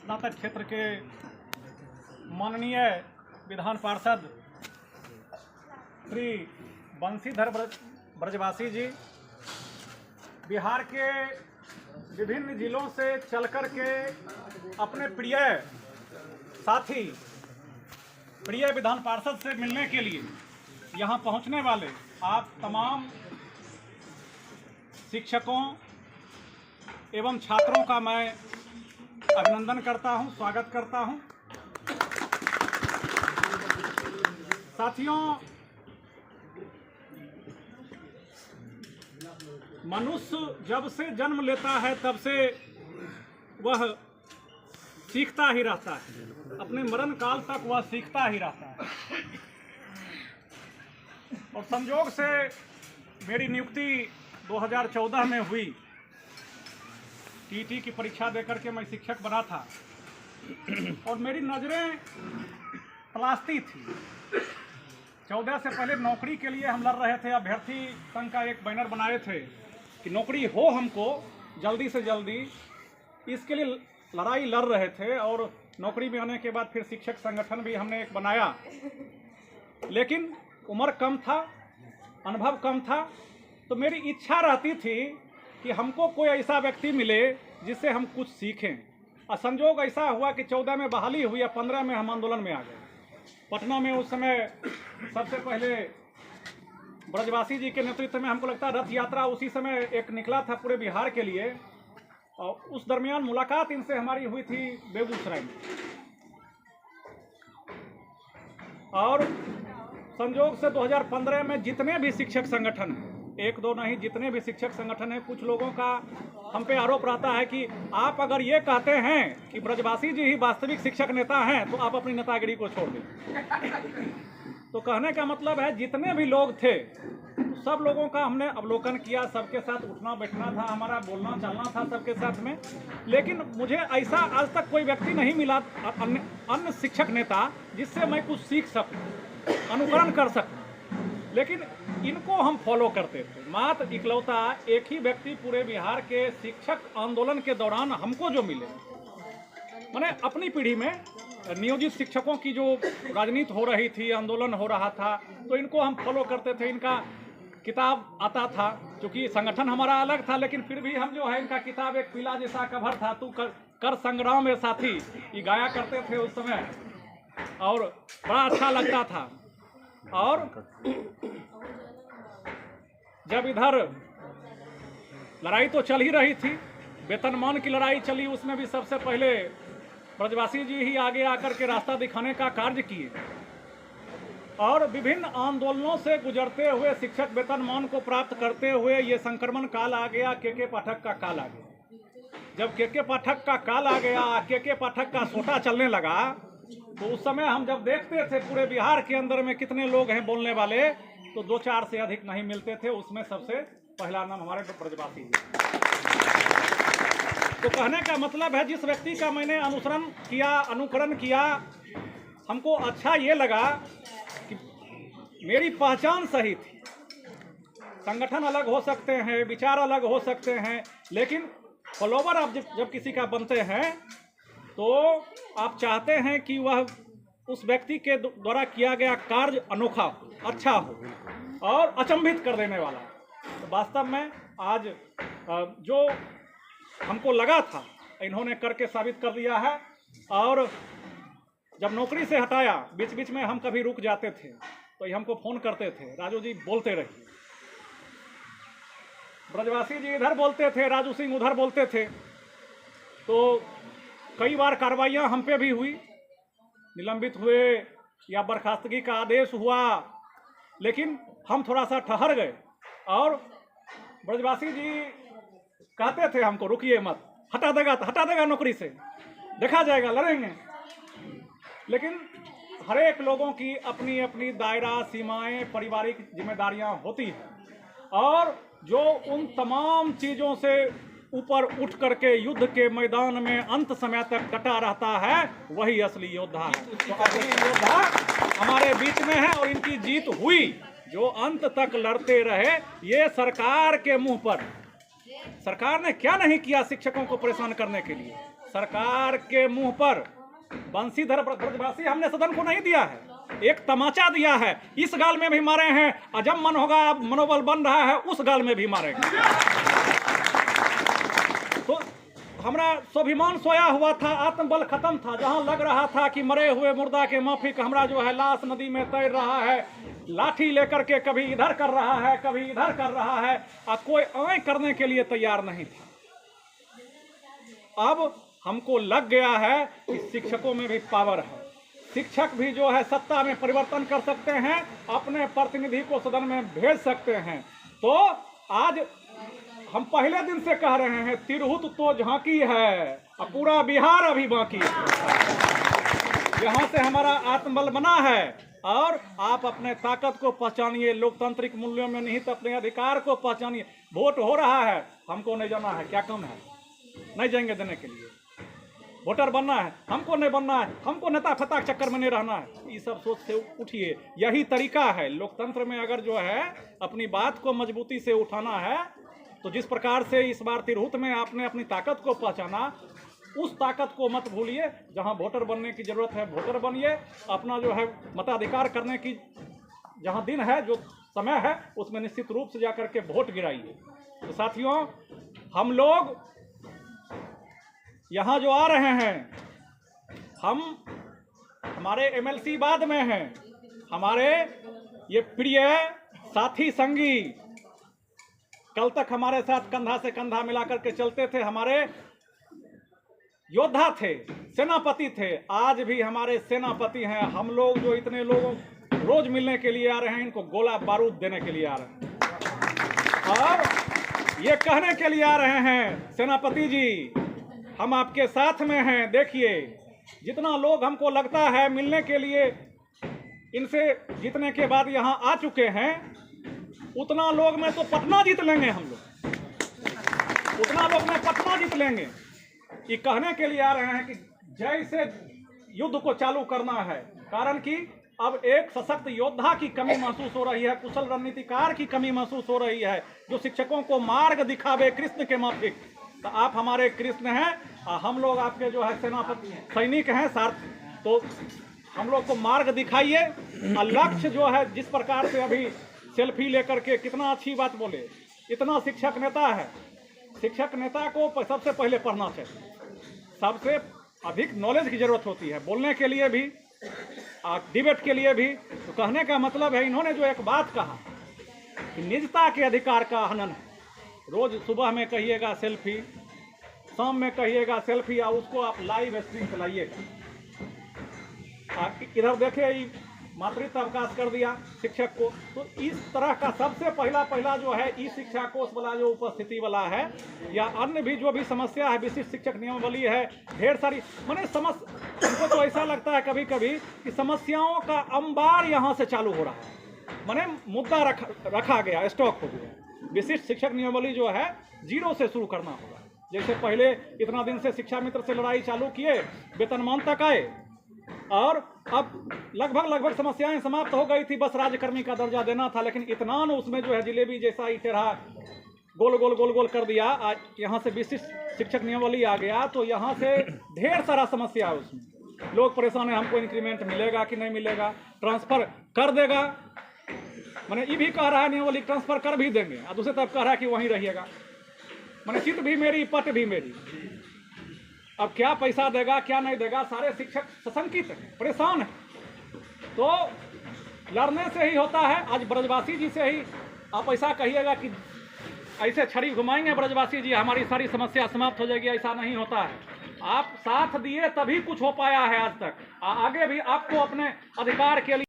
स्नातक क्षेत्र के माननीय विधान पार्षद श्री बंशीधर ब्रजवासी जी बिहार के विभिन्न जिलों से चलकर के अपने प्रिय साथी प्रिय विधान पार्षद से मिलने के लिए यहाँ पहुँचने वाले आप तमाम शिक्षकों एवं छात्रों का मैं अभिनंदन करता हूँ, स्वागत करता हूँ। साथियों, मनुष्य जब से जन्म लेता है तब से वह सीखता ही रहता है, अपने मरण काल तक वह सीखता ही रहता है। और संयोग से मेरी नियुक्ति 2014 में हुई। टीटी की परीक्षा देकर के मैं शिक्षक बना था और मेरी नज़रें तलाशती थी। 14 से पहले नौकरी के लिए हम लड़ रहे थे। अभ्यर्थी संघ का एक बैनर बनाए थे कि नौकरी हो हमको जल्दी से जल्दी, इसके लिए लड़ाई लड़ रहे थे। और नौकरी में आने के बाद फिर शिक्षक संगठन भी हमने एक बनाया, लेकिन उम्र कम था, अनुभव कम था। तो मेरी इच्छा रहती थी कि हमको कोई ऐसा व्यक्ति मिले जिससे हम कुछ सीखें। और संजोग ऐसा हुआ कि 14 में बहाली हुई और 15 में हम आंदोलन में आ गए। पटना में उस समय सबसे पहले ब्रजवासी जी के नेतृत्व में हमको लगता है रथ यात्रा उसी समय एक निकला था पूरे बिहार के लिए। और उस दरमियान मुलाकात इनसे हमारी हुई थी बेगूसराय में। और संजोग से 2015 में जितने भी शिक्षक संगठन हैं, एक दो नहीं, जितने भी शिक्षक संगठन हैं, कुछ लोगों का हम पे आरोप रहता है कि आप अगर ये कहते हैं कि ब्रजवासी जी ही वास्तविक शिक्षक नेता हैं तो आप अपनी नेतागिरी को छोड़ दें। तो कहने का मतलब है जितने भी लोग थे सब लोगों का हमने अवलोकन किया, सबके साथ उठना बैठना था, हमारा बोलना चलना था सबके साथ में। लेकिन मुझे ऐसा आज तक कोई व्यक्ति नहीं मिला अन्य शिक्षक नेता जिससे मैं कुछ सीख सकूं, अनुकरण कर सकूं। लेकिन इनको हम फॉलो करते थे। मात्र इकलौता एक ही व्यक्ति पूरे बिहार के शिक्षक आंदोलन के दौरान हमको जो मिले, मैंने अपनी पीढ़ी में नियोजित शिक्षकों की जो राजनीति हो रही थी, आंदोलन हो रहा था, तो इनको हम फॉलो करते थे। इनका किताब आता था, क्योंकि संगठन हमारा अलग था, लेकिन फिर भी हम जो है इनका किताब एक पीला जैसा कवर था, तू कर संग्राम में साथी, ये गाया करते थे उस समय और बड़ा अच्छा लगता था। और जब इधर लड़ाई तो चल ही रही थी, वेतनमान की लड़ाई चली, उसमें भी सबसे पहले ब्रजवासी जी ही आगे आकर के रास्ता दिखाने का कार्य किए। और विभिन्न आंदोलनों से गुजरते हुए शिक्षक वेतनमान को प्राप्त करते हुए ये संक्रमण काल आ गया, के पाठक का काल आ गया। जब के पाठक का काल आ गया, के पाठक का सोटा चलने लगा, तो उस समय हम जब देखते थे पूरे बिहार के अंदर में कितने लोग हैं बोलने वाले, तो 2-4 से अधिक नहीं मिलते थे। उसमें सबसे पहला नाम हमारे ब्रजवासी जी। तो कहने का मतलब है जिस व्यक्ति का मैंने अनुकरण किया, हमको अच्छा ये लगा कि मेरी पहचान सही थी। संगठन अलग हो सकते हैं, विचार अलग हो सकते हैं, लेकिन फॉलोवर आप जब किसी का बनते हैं तो आप चाहते हैं कि वह उस व्यक्ति के द्वारा किया गया कार्य अनोखा हो, अच्छा हो और अचंभित कर देने वाला। तो वास्तव में आज जो हमको लगा था इन्होंने करके साबित कर दिया है। और जब नौकरी से हटाया, बीच बीच में हम कभी रुक जाते थे तो ये हमको फ़ोन करते थे, राजू जी बोलते रहिए। ब्रजवासी जी इधर बोलते थे, राजू सिंह उधर बोलते थे। तो कई बार कार्रवाइयाँ हम पे भी हुई, निलंबित हुए या बर्खास्तगी का आदेश हुआ, लेकिन हम थोड़ा सा ठहर गए। और ब्रजवासी जी कहते थे हमको, रुकिए मत, हटा देगा नौकरी से, देखा जाएगा, लड़ेंगे। लेकिन हर एक लोगों की अपनी अपनी दायरा, सीमाएं, पारिवारिक जिम्मेदारियां होती हैं। और जो उन तमाम चीज़ों से ऊपर उठ करके युद्ध के मैदान में अंत समय तक डटा रहता है, वही असली योद्धा है। तो असली योद्धा हमारे बीच में है और इनकी जीत हुई। जो अंत तक लड़ते रहे, ये सरकार के मुंह पर, सरकार ने क्या नहीं किया शिक्षकों को परेशान करने के लिए। सरकार के मुंह पर बंशीधर ब्रजवासी हमने सदन को नहीं दिया है, एक तमाचा दिया है। इस गाल में भी मारे हैं, और जब मन होगा, अब मनोबल बन रहा है, उस गाल में भी मारेंगे। तो हमारा स्वाभिमान सोया हुआ था, आत्मबल खत्म था। जहां लग रहा था कि मरे हुए मुर्दा के माफिक हमारा जो है लाश नदी में तैर रहा है, लाठी लेकर के कभी इधर कर रहा है, कभी इधर कर रहा है, और कोई आए करने के लिए तैयार नहीं था। अब हमको लग गया है कि शिक्षकों में भी पावर है, शिक्षक भी जो है सत्ता में परिवर्तन कर सकते हैं, अपने प्रतिनिधि को सदन में भेज सकते हैं। तो आज हम पहले दिन से कह रहे हैं, तिरहुत तो झांकी है और पूरा बिहार अभी बाकी है। यहाँ से हमारा आत्मबल बना है, और आप अपने ताकत को पहचानिए, लोकतांत्रिक मूल्यों में निहित अपने अधिकार को पहचानिए। वोट हो रहा है, हमको नहीं जाना है, क्या कम है? नहीं जाएंगे देने के लिए। वोटर बनना है, हमको नहीं बनना है, हमको नेता फता के चक्कर में नहीं रहना है। ये सब सोच से उठिए, यही तरीका है लोकतंत्र में। अगर जो है अपनी बात को मजबूती से उठाना है, तो जिस प्रकार से इस बार तिरहुत में आपने अपनी ताकत को पहचाना, उस ताकत को मत भूलिए। जहां वोटर बनने की जरूरत है, वोटर बनिए। अपना जो है मताधिकार करने की जहां दिन है, जो समय है, उसमें निश्चित रूप से जाकर के वोट गिराइए। तो साथियों, हम लोग यहाँ जो आ रहे हैं, हमारे एमएलसी बाद में हैं, हमारे ये प्रिय साथी संगी कल तक हमारे साथ कंधा से कंधा मिलाकर के चलते थे, हमारे योद्धा थे, सेनापति थे, आज भी हमारे सेनापति हैं। हम लोग जो इतने लोगों रोज मिलने के लिए आ रहे हैं, इनको गोला बारूद देने के लिए आ रहे हैं, और ये कहने के लिए आ रहे हैं, सेनापति जी हम आपके साथ में हैं। देखिए, जितना लोग हमको लगता है मिलने के लिए इनसे जीतने के बाद यहाँ आ चुके हैं, उतना लोग में तो पटना जीत लेंगे हम लोग, उतना लोग में पटना जीत लेंगे। ये कहने के लिए आ रहे हैं कि जैसे युद्ध को चालू करना है, कारण कि अब एक सशक्त योद्धा की कमी महसूस हो रही है, कुशल रणनीतिकार की कमी महसूस हो रही है, जो शिक्षकों को मार्ग दिखावे कृष्ण के माफिक। तो आप हमारे कृष्ण हैं, हम लोग आपके जो है सेनापति सैनिक हैं, सारथी। तो हम लोग को मार्ग दिखाइए। लक्ष्य जो है, जिस प्रकार से अभी सेल्फी लेकर के, कितना अच्छी बात बोले, इतना शिक्षक नेता है। शिक्षक नेता को सबसे पहले पढ़ना चाहिए, सबसे अधिक नॉलेज की जरूरत होती है, बोलने के लिए भी, डिबेट के लिए भी। तो कहने का मतलब है, इन्होंने जो एक बात कहा कि निजता के अधिकार का हनन है। रोज सुबह में कहिएगा सेल्फी, शाम में कहिएगा सेल्फी, और उसको आप लाइव स्ट्रीम चलाइएगा। इधर देखिए, मातृत्व अवकाश कर दिया शिक्षक को। तो इस तरह का सबसे पहला जो है, ई शिक्षा कोष वाला जो उपस्थिति वाला है, या अन्य भी जो भी समस्या है, विशिष्ट शिक्षक नियमावली है, ढेर सारी, माने हमको तो ऐसा लगता है कभी कभी कि समस्याओं का अंबार यहाँ से चालू हो रहा है। माने मुद्दा रखा गया, स्टॉक हो गया। विशिष्ट शिक्षक नियमावली जो है, जीरो से शुरू करना होगा। जैसे पहले इतना दिन से शिक्षा मित्र से लड़ाई चालू किए, वेतनमान तक आए, और अब लगभग समस्याएं समाप्त हो गई थी, बस राज्यकर्मी का दर्जा देना था। लेकिन इतना न उसमें जो है जिलेबी जैसा ही टेढ़ा गोल कर दिया। आज यहाँ से विशिष्ट शिक्षक नियमावली आ गया, तो यहाँ से ढेर सारा समस्या है। उसमें लोग परेशान है, हमको इंक्रीमेंट मिलेगा कि नहीं मिलेगा, ट्रांसफर कर देगा, मैंने ये भी कह रहा है नियमावली ट्रांसफर कर भी देंगे, और दूसरी तरफ कह रहा है कि वहीं रहिएगा। मैंने चित भी मेरी, पट भी मेरी। अब क्या पैसा देगा, क्या नहीं देगा, सारे शिक्षक सशंकित हैं, परेशान हैं। तो लड़ने से ही होता है। आज ब्रजवासी जी से ही आप ऐसा कहिएगा कि ऐसे छड़ी घुमाएंगे ब्रजवासी जी, हमारी सारी समस्या समाप्त हो जाएगी, ऐसा नहीं होता है। आप साथ दिए तभी कुछ हो पाया है आज तक। आगे भी आपको अपने अधिकार के लिए